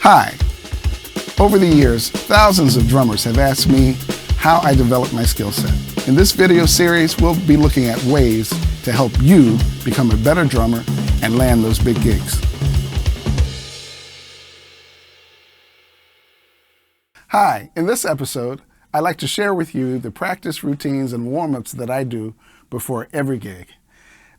Hi. Over the years, thousands of drummers have asked me how I develop my skill set. In this video series, we'll be looking at ways to help you become a better drummer and land those big gigs. Hi, in this episode, I'd like to share with you the practice routines and warm-ups that I do before every gig.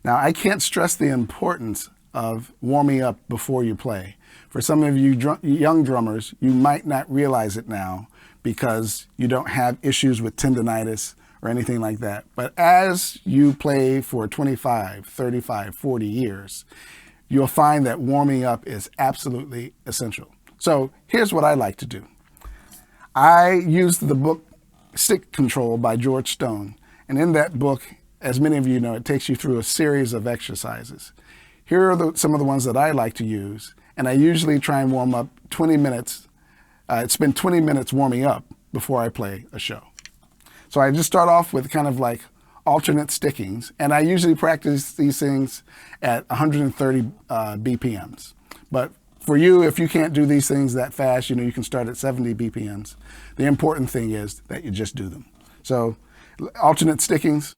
Now, I can't stress the importance of warming up before you play. For some of you young drummers, you might not realize it now because you don't have issues with tendonitis or anything like that. But as you play for 25, 35, 40 years, you'll find that warming up is absolutely essential. So here's what I like to do. I used the book Stick Control by George Stone. And in that book, as many of you know, it takes you through a series of exercises. Here are some of the ones that I like to use. And I usually try and warm up 20 minutes, spend 20 minutes warming up before I play a show. So I just start off with kind of like alternate stickings, and I usually practice these things at 130 BPMs. But for you, if you can't do these things that fast, you can start at 70 BPMs. The important thing is that you just do them. So alternate stickings.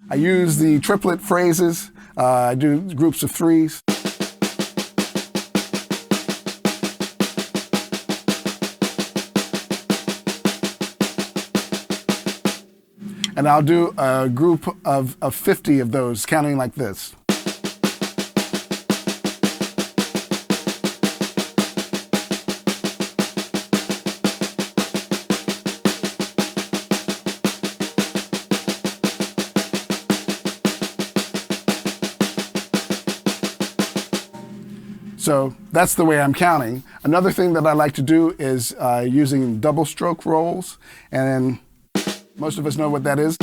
I use the triplet phrases. I do groups of threes. And I'll do a group of 50 of those, counting like this. So that's the way I'm counting. Another thing that I like to do is using double stroke rolls, and most of us know what that is.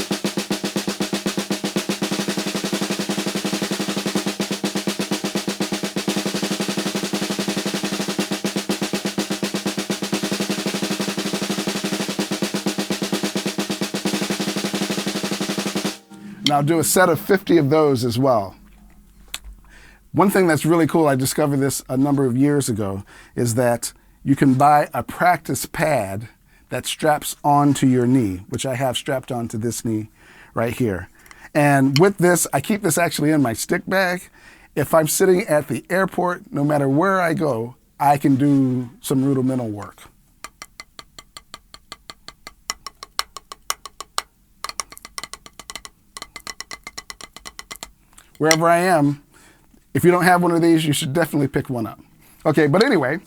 And I'll do a set of 50 of those as well. One thing that's really cool, I discovered this a number of years ago, is that you can buy a practice pad that straps onto your knee, which I have strapped onto this knee right here. And with this, I keep this actually in my stick bag. If I'm sitting at the airport, no matter where I go, I can do some rudimental work. Wherever I am, if you don't have one of these, you should definitely pick one up. Okay, but anyway,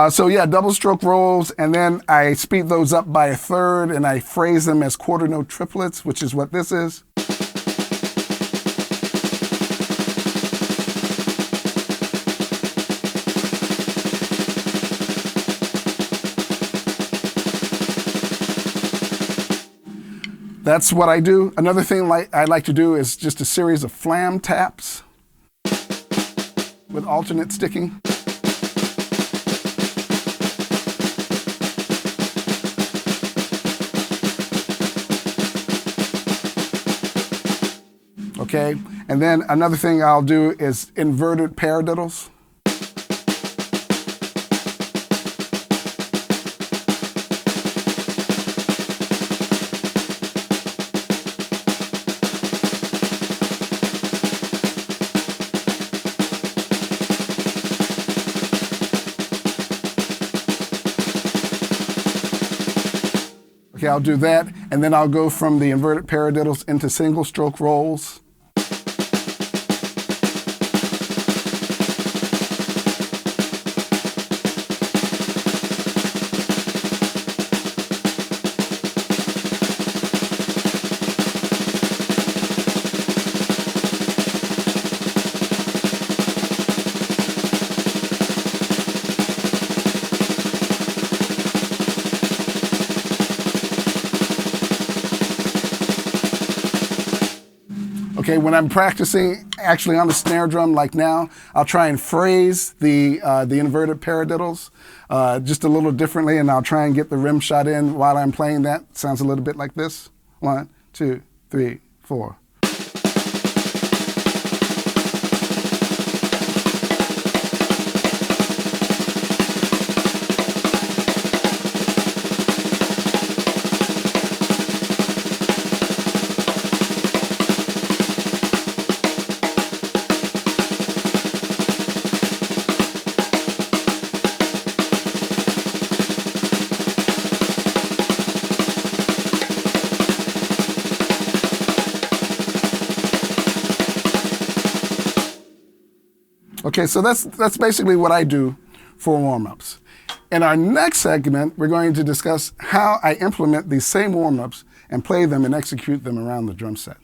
so yeah, double stroke rolls, and then I speed those up by a third, and I phrase them as quarter note triplets, which is what this is. That's what I do. Another thing I like to do is just a series of flam taps with alternate sticking. Okay, and then another thing I'll do is inverted paradiddles. Okay, I'll do that, and then I'll go from the inverted paradiddles into single stroke rolls. Okay, when I'm practicing actually on the snare drum like now, I'll try and phrase the inverted paradiddles just a little differently, and I'll try and get the rim shot in while I'm playing that. Sounds a little bit like this. 1, 2, 3, 4. Okay, so that's basically what I do for warm-ups. In our next segment, we're going to discuss how I implement these same warm-ups and play them and execute them around the drum set.